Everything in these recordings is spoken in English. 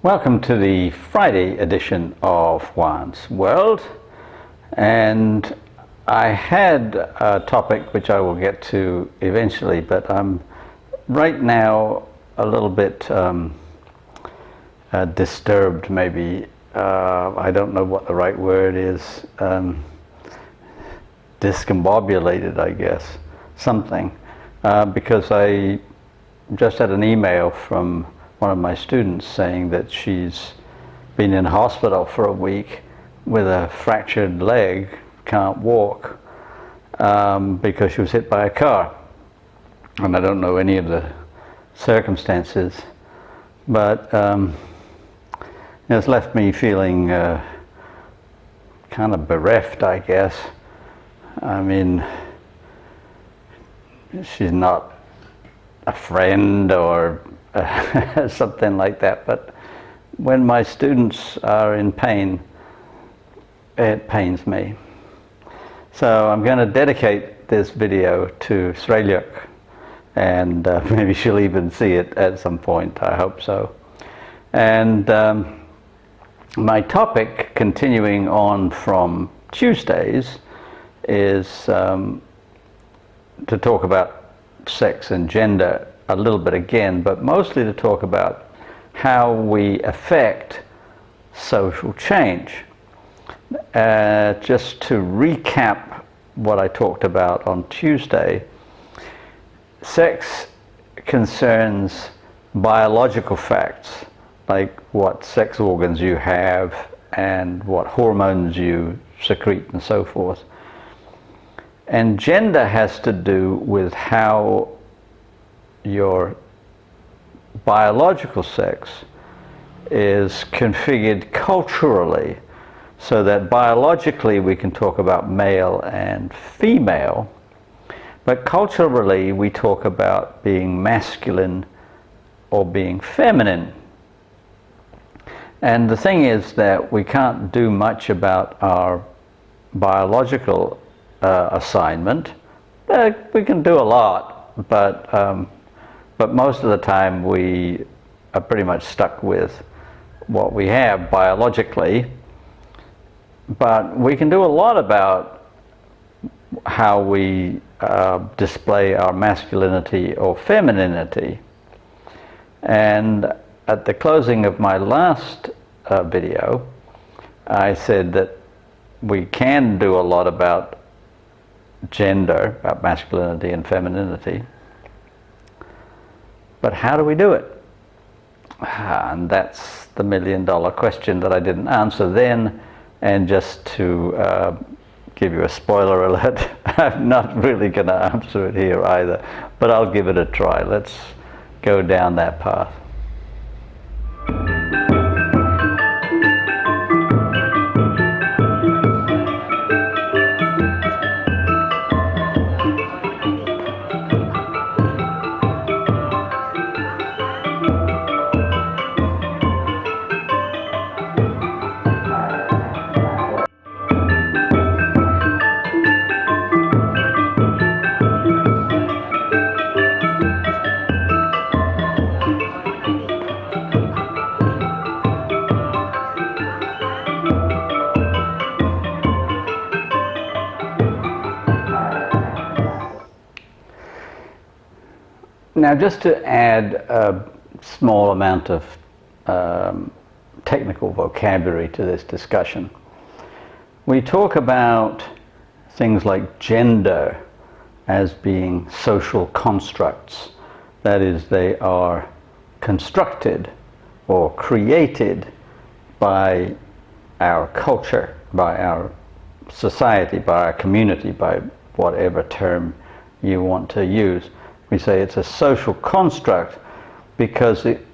Welcome to the Friday edition of Juan's World, and I had a topic which I will get to eventually, but I'm right now a little bit disturbed, maybe. I don't know what the right word is. Discombobulated, I guess, something, because I just had an email from one of my students saying that she's been in hospital for a week with a fractured leg, can't walk, because she was hit by a car. And I don't know any of the circumstances, but it's left me feeling kind of bereft, I guess. I mean, she's not a friend or something like that, but when my students are in pain, it pains me. So I'm going to dedicate this video to Srelyuk, and maybe she'll even see it at some point, I hope so. And my topic, continuing on from Tuesdays, is to talk about sex and gender a little bit again, but mostly to talk about how we affect social change. Just to recap what I talked about on Tuesday, sex concerns biological facts, like what sex organs you have and what hormones you secrete and so forth. And gender has to do with how your biological sex is configured culturally, so that biologically we can talk about male and female, but culturally we talk about being masculine or being feminine. And the thing is that we can't do much about our biological assignment. We can do a lot, but most of the time we are pretty much stuck with what we have biologically. But we can do a lot about how we display our masculinity or femininity. And at the closing of my last video, I said that we can do a lot about gender, about masculinity and femininity. But how do we do it? And that's the million-dollar question that I didn't answer then. And just to give you a spoiler alert, I'm not really going to answer it here either, but I'll give it a try. Let's go down that path. Now, just to add a small amount of technical vocabulary to this discussion, we talk about things like gender as being social constructs. That is, they are constructed or created by our culture, by our society, by our community, by whatever term you want to use. We say it's a social construct because it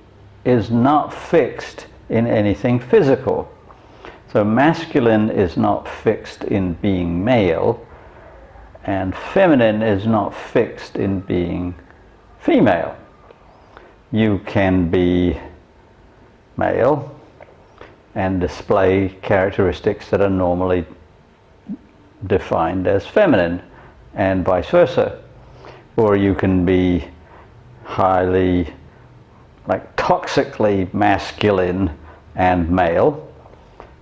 is not fixed in anything physical. So masculine is not fixed in being male, and feminine is not fixed in being female. You can be male and display characteristics that are normally defined as feminine, and vice versa. Or you can be highly toxically masculine and male,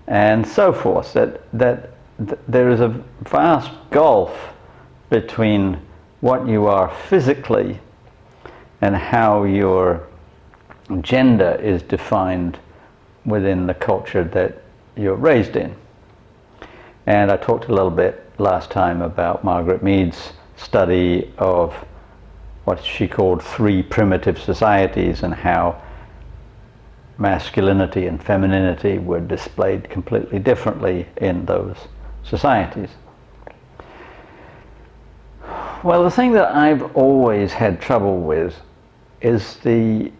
and so forth. That there is a vast gulf between what you are physically and how your gender is defined within the culture that you're raised in. And I talked a little bit last time about Margaret Mead's study of what she called 3 primitive societies, and how masculinity and femininity were displayed completely differently in those societies. Well, the thing that I've always had trouble with is the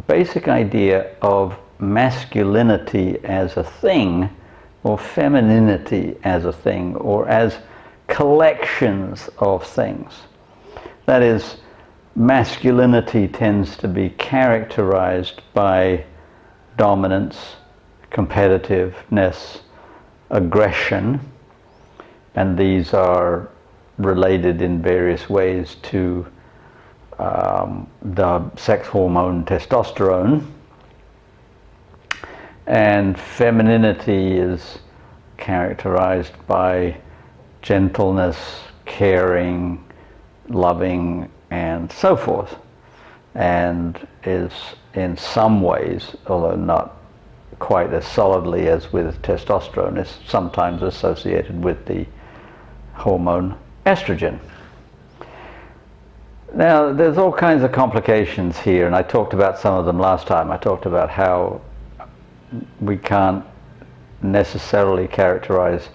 basic idea of masculinity as a thing, or femininity as a thing, or as collections of things. That is, masculinity tends to be characterized by dominance, competitiveness, aggression, and these are related in various ways to the sex hormone testosterone. And femininity is characterized by gentleness, caring, loving, and so forth, and is in some ways, although not quite as solidly as with testosterone, is sometimes associated with the hormone estrogen. Now, there's all kinds of complications here, and I talked about some of them last time. I talked about how we can't necessarily characterize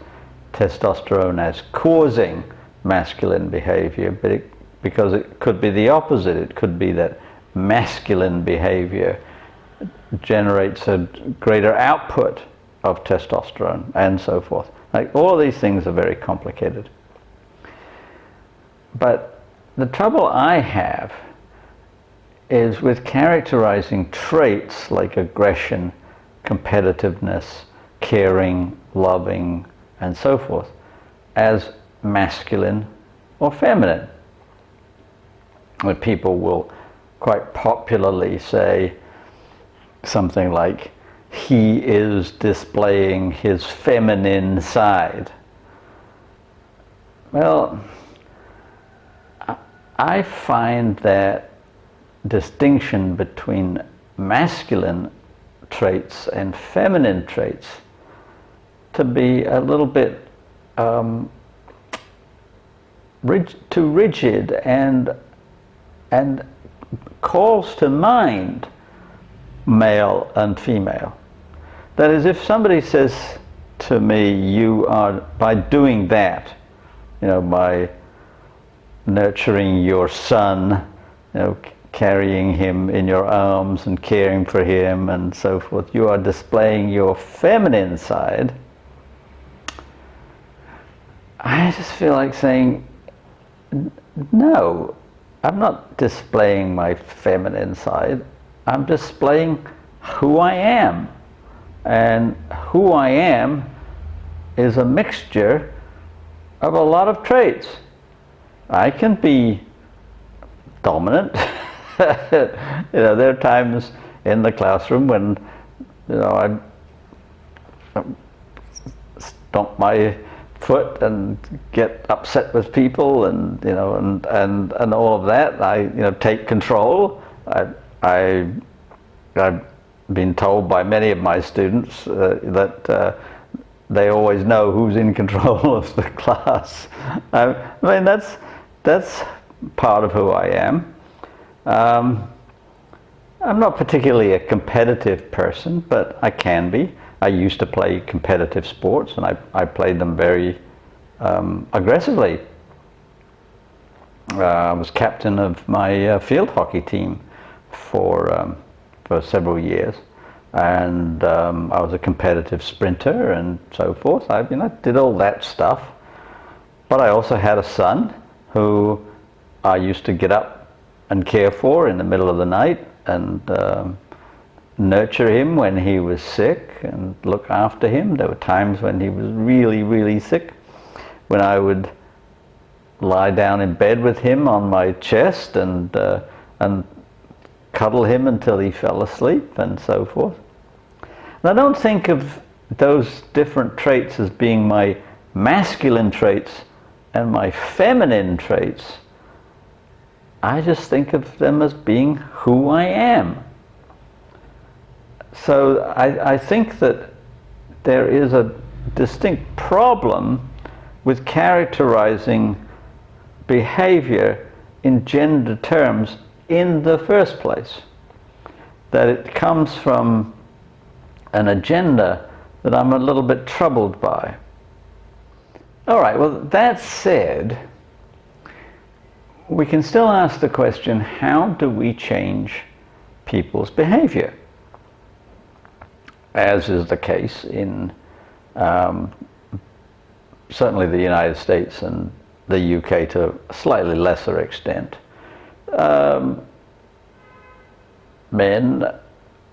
testosterone as causing masculine behavior, but because it could be the opposite. It could be that masculine behavior generates a greater output of testosterone, and so forth. Like, all of these things are very complicated. But the trouble I have is with characterizing traits like aggression, competitiveness, caring, loving, and so forth as masculine or feminine. When people will quite popularly say something like, he is displaying his feminine side. Well, I find that distinction between masculine traits and feminine traits to be a little bit too rigid, and calls to mind male and female. That is, if somebody says to me, you are, by doing that, by nurturing your son, carrying him in your arms and caring for him and so forth, you are displaying your feminine side. I just feel like saying, no, I'm not displaying my feminine side. I'm displaying who I am. And who I am is a mixture of a lot of traits. I can be dominant. There are times in the classroom when I stomp my foot and get upset with people, and and all of that. I take control. I've been told by many of my students that they always know who's in control of the class. I mean, that's part of who I am. I'm not particularly a competitive person, but I can be. I used to play competitive sports, and I played them very aggressively. I was captain of my field hockey team for several years, and I was a competitive sprinter and so forth. I did all that stuff, but I also had a son who I used to get up and care for in the middle of the night, and nurture him when he was sick and look after him. There were times when he was really, really sick, when I would lie down in bed with him on my chest and cuddle him until he fell asleep and so forth. And I don't think of those different traits as being my masculine traits and my feminine traits. I just think of them as being who I am. So I think that there is a distinct problem with characterizing behavior in gender terms in the first place. That it comes from an agenda that I'm a little bit troubled by. All right, well, that said, we can still ask the question, how do we change people's behavior? As is the case in certainly the United States and the UK to a slightly lesser extent. Men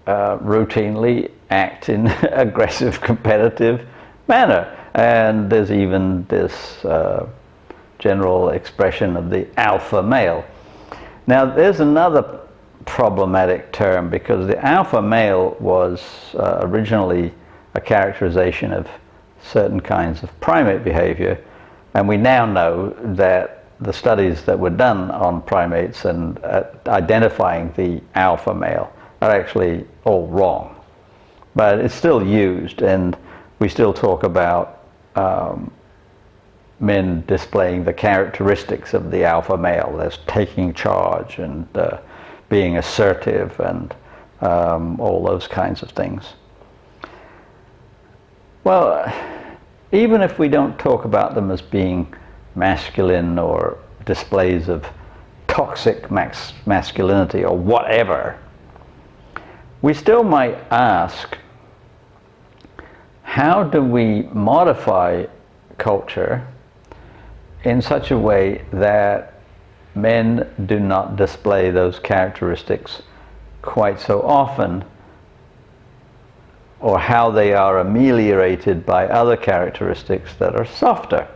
routinely act in aggressive, competitive manner. And there's even this general expression of the alpha male. Now, there's another problematic term, because the alpha male was originally a characterization of certain kinds of primate behavior, and we now know that the studies that were done on primates and identifying the alpha male are actually all wrong. But it's still used, and we still talk about men displaying the characteristics of the alpha male as taking charge and being assertive and all those kinds of things. Well, even if we don't talk about them as being masculine or displays of toxic masculinity or whatever, we still might ask, how do we modify culture in such a way that men do not display those characteristics quite so often, or how they are ameliorated by other characteristics that are softer?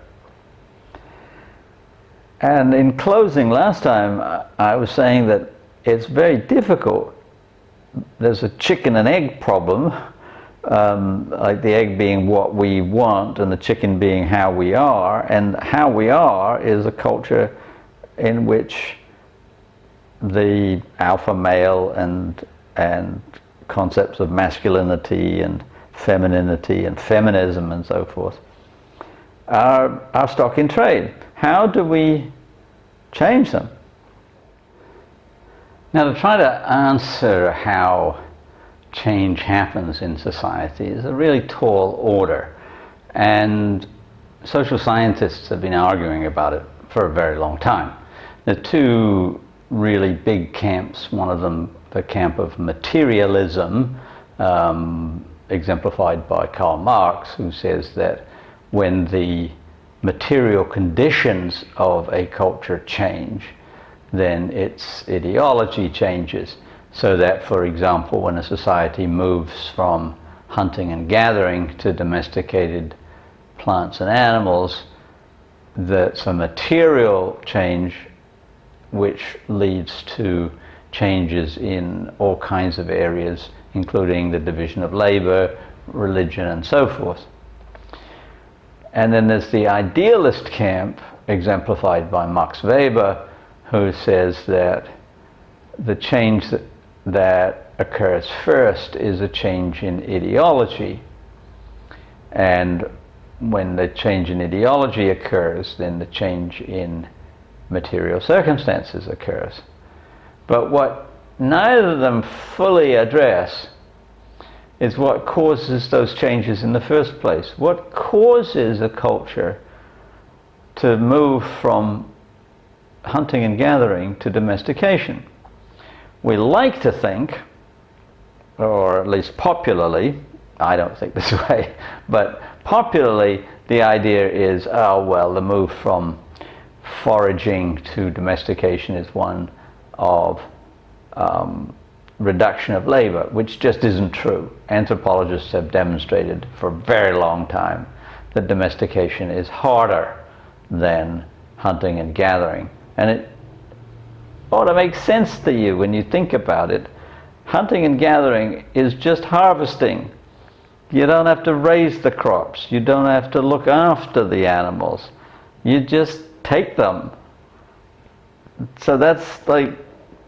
And in closing last time, I was saying that it's very difficult. There's a chicken and egg problem, like the egg being what we want and the chicken being how we are. And how we are is a culture in which the alpha male and concepts of masculinity and femininity and feminism and so forth are stock in trade. How do we change them? Now, to try to answer how change happens in society is a really tall order, and social scientists have been arguing about it for a very long time. There are two really big camps. One of them, the camp of materialism, exemplified by Karl Marx, who says that when the material conditions of a culture change, then its ideology changes. So that, for example, when a society moves from hunting and gathering to domesticated plants and animals, that's a material change which leads to changes in all kinds of areas, including the division of labor, religion, and so forth. And then there's the idealist camp, exemplified by Max Weber, who says that the change that occurs first is a change in ideology. And when the change in ideology occurs, then the change in material circumstances occurs. But what neither of them fully address is what causes those changes in the first place. What causes a culture to move from hunting and gathering to domestication? We like to think, or at least popularly, I don't think this way, but popularly the idea is, oh well, the move from foraging to domestication is one of reduction of labor, which just isn't true. Anthropologists have demonstrated for a very long time that domestication is harder than hunting and gathering. And ought to make sense to you when you think about it. Hunting and gathering is just harvesting. You don't have to raise the crops. You don't have to look after the animals. You just take them. So that's like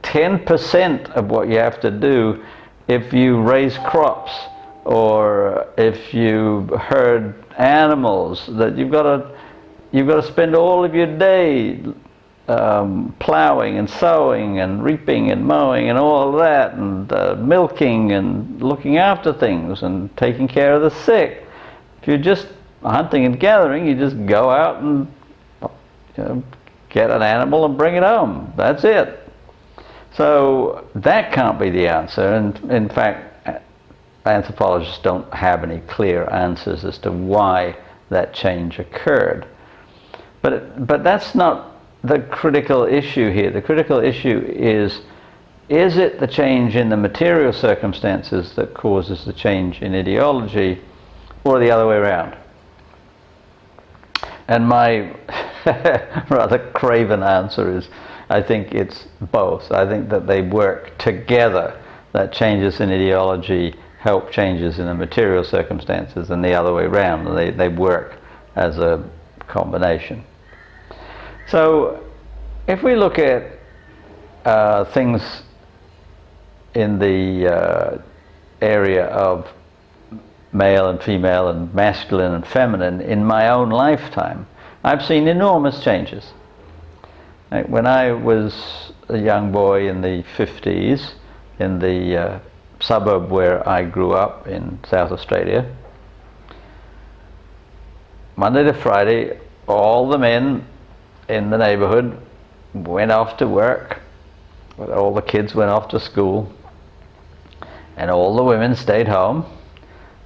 10% of what you have to do if you raise crops, or if you herd animals. That you've got to spend all of your day plowing and sowing and reaping and mowing and all of that, and milking and looking after things and taking care of the sick. If you're just hunting and gathering, you just go out and get an animal and bring it home. That's it. So that can't be the answer, and in fact anthropologists don't have any clear answers as to why that change occurred. But that's not the critical issue here. The critical issue is it the change in the material circumstances that causes the change in ideology, or the other way around? And my rather craven answer is, I think it's both. I think that they work together, that changes in ideology help changes in the material circumstances, and the other way around. They work as a combination. So if we look at things in the area of male and female and masculine and feminine in my own lifetime, I've seen enormous changes. When I was a young boy in the 50s, in the suburb where I grew up in South Australia, Monday to Friday, all the men in the neighborhood went off to work, all the kids went off to school, and all the women stayed home,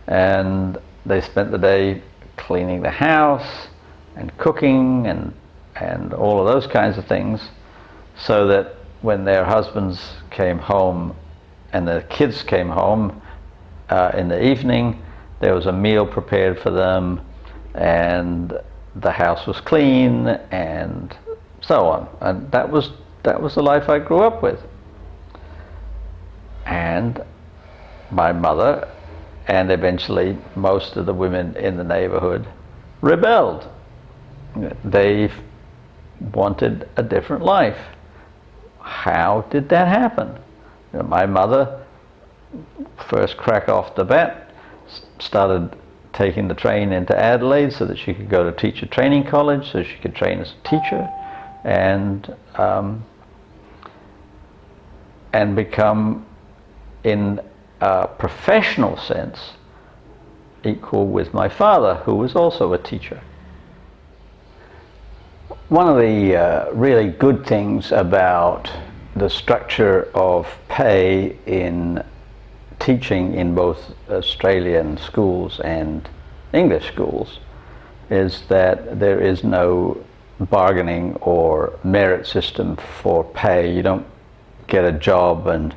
and they spent the day cleaning the house and cooking and all of those kinds of things, so that when their husbands came home and the kids came home in the evening, there was a meal prepared for them, and the house was clean, and so on. And that was the life I grew up with. And my mother, and eventually most of the women in the neighborhood, rebelled. They wanted a different life. How did that happen? My mother, first crack off the bat, started taking the train into Adelaide so that she could go to teacher training college, so she could train as a teacher, and become, in a professional sense, equal with my father, who was also a teacher. One of the really good things about the structure of pay in teaching in both Australian schools and English schools is that there is no bargaining or merit system for pay. You don't get a job and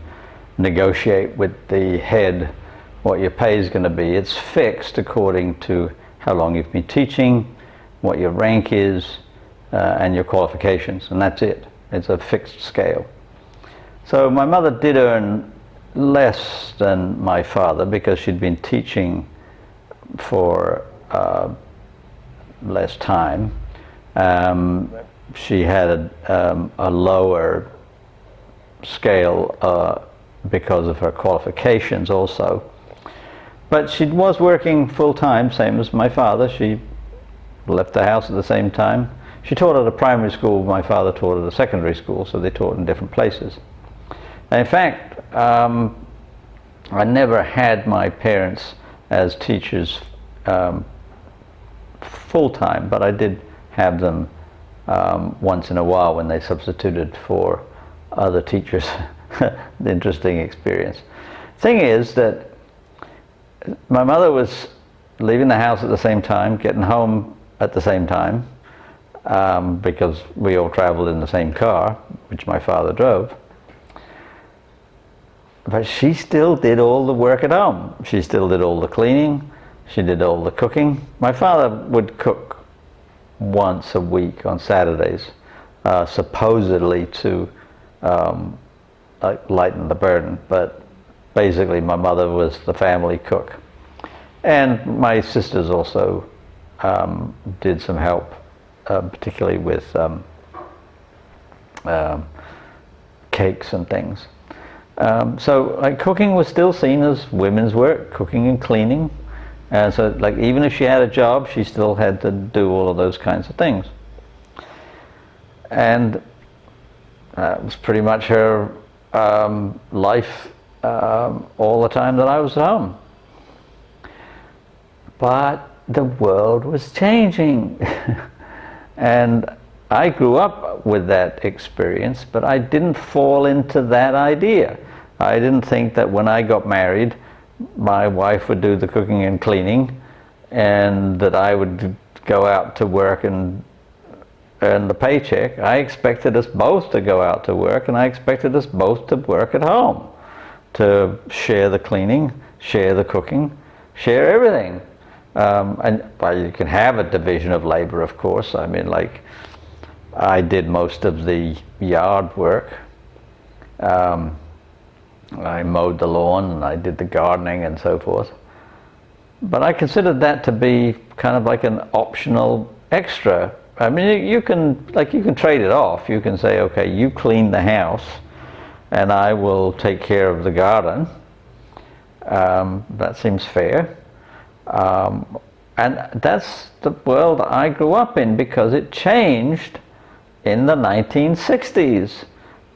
negotiate with the head what your pay is going to be. It's fixed according to how long you've been teaching, what your rank is, and your qualifications, and that's it. It's a fixed scale. So my mother did earn less than my father because she'd been teaching for less time. She had a lower scale because of her qualifications also. But she was working full-time, same as my father. She left the house at the same time. She taught at a primary school, my father taught at a secondary school, so they taught in different places. And in fact, I never had my parents as teachers full-time, but I did have them once in a while when they substituted for other teachers. Interesting experience. Thing is that my mother was leaving the house at the same time, getting home at the same time, because we all traveled in the same car, which my father drove. But she still did all the work at home. She still did all the cleaning. She did all the cooking. My father would cook once a week on Saturdays, supposedly to like lighten the burden. But basically my mother was the family cook. And my sisters also did some help, particularly with cakes and things. So like cooking was still seen as women's work, cooking and cleaning. And so like even if she had a job, she still had to do all of those kinds of things. And it was pretty much her life all the time that I was at home. But the world was changing. And I grew up with that experience, but I didn't fall into that idea. I didn't think that when I got married, my wife would do the cooking and cleaning, and that I would go out to work and earn the paycheck. I expected us both to go out to work, and I expected us both to work at home, to share the cleaning, share the cooking, share everything. And well, you can have a division of labor, of course. I mean, like, I did most of the yard work. I mowed the lawn and I did the gardening and so forth. But I considered that to be kind of like an optional extra. I mean, you can trade it off. You can say, okay, you clean the house and I will take care of the garden. That seems fair. And that's the world I grew up in, because it changed in the 1960s.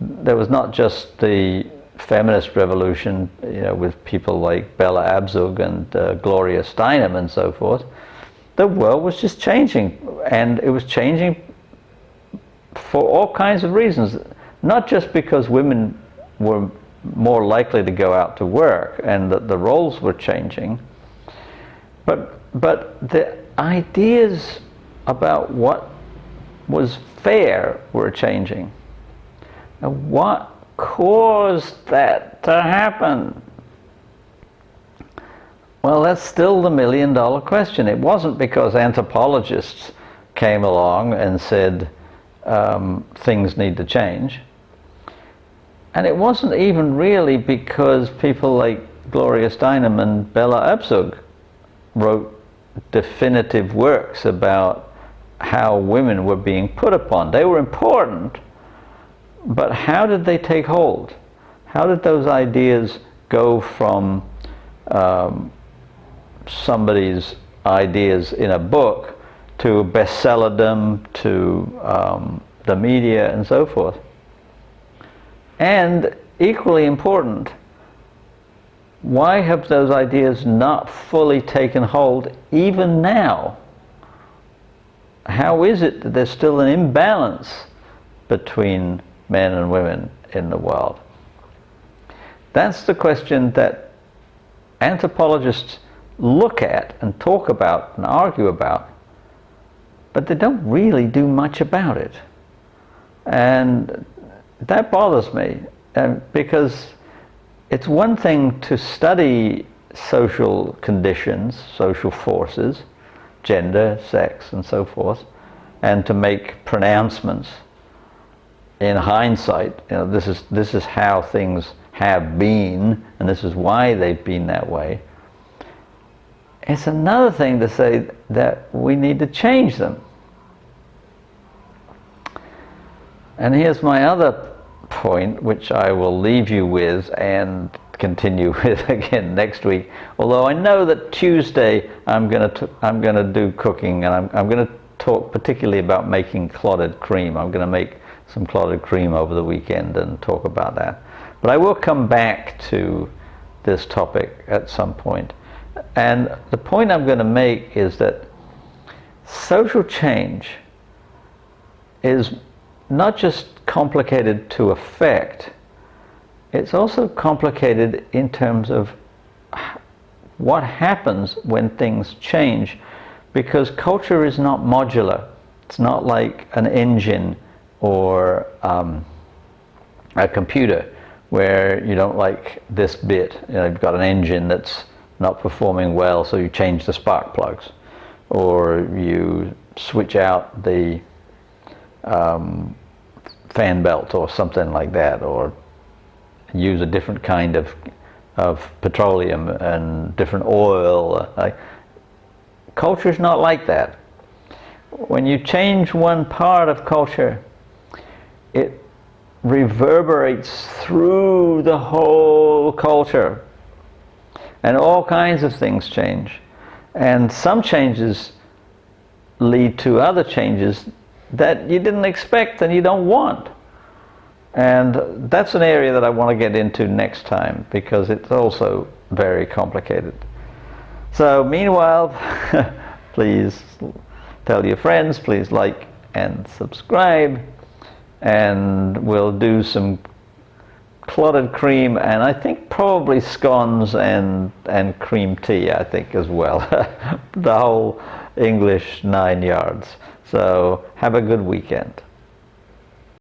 There was not just the feminist revolution, you know, with people like Bella Abzug and Gloria Steinem and so forth. The world was just changing, and it was changing for all kinds of reasons. Not just because women were more likely to go out to work and that the roles were changing, but the ideas about what was fair were changing. Now, what caused that to happen? Well, that's still the million-dollar question. It wasn't because anthropologists came along and said things need to change. And it wasn't even really because people like Gloria Steinem and Bella Abzug wrote definitive works about how women were being put upon. They were important, but how did they take hold? How did those ideas go from somebody's ideas in a book to bestsellerdom, to the media and so forth? And equally important, why have those ideas not fully taken hold even now? How is it that there's still an imbalance between men and women in the world? That's the question that anthropologists look at and talk about and argue about, but they don't really do much about it. And that bothers me, because it's one thing to study social conditions, social forces, gender, sex, and so forth, and to make pronouncements in hindsight. You know, this is how things have been, and this is why they've been that way. It's another thing to say that we need to change them. And here's my other point, which I will leave you with and continue with again next week. Although I know that Tuesday I'm going to do cooking, and I'm going to talk particularly about making clotted cream. I'm going to make some clotted cream over the weekend and talk about that. But I will come back to this topic at some point. And the point I'm going to make is that social change is not just complicated to effect, it's also complicated in terms of what happens when things change, because culture is not modular. It's not like an engine or a computer where you don't like this bit. You know, you've got an engine that's not performing well, so you change the spark plugs, or you switch out the fan belt or something like that, or use a different kind of petroleum and different oil. Culture is not like that. When you change one part of culture, it reverberates through the whole culture, and all kinds of things change, and some changes lead to other changes that you didn't expect and you don't want. And that's an area that I want to get into next time, because it's also very complicated. So meanwhile, please tell your friends, please like and subscribe, and we'll do some clotted cream, and I think probably scones and cream tea, I think, as well. The whole English 9 yards. So have a good weekend.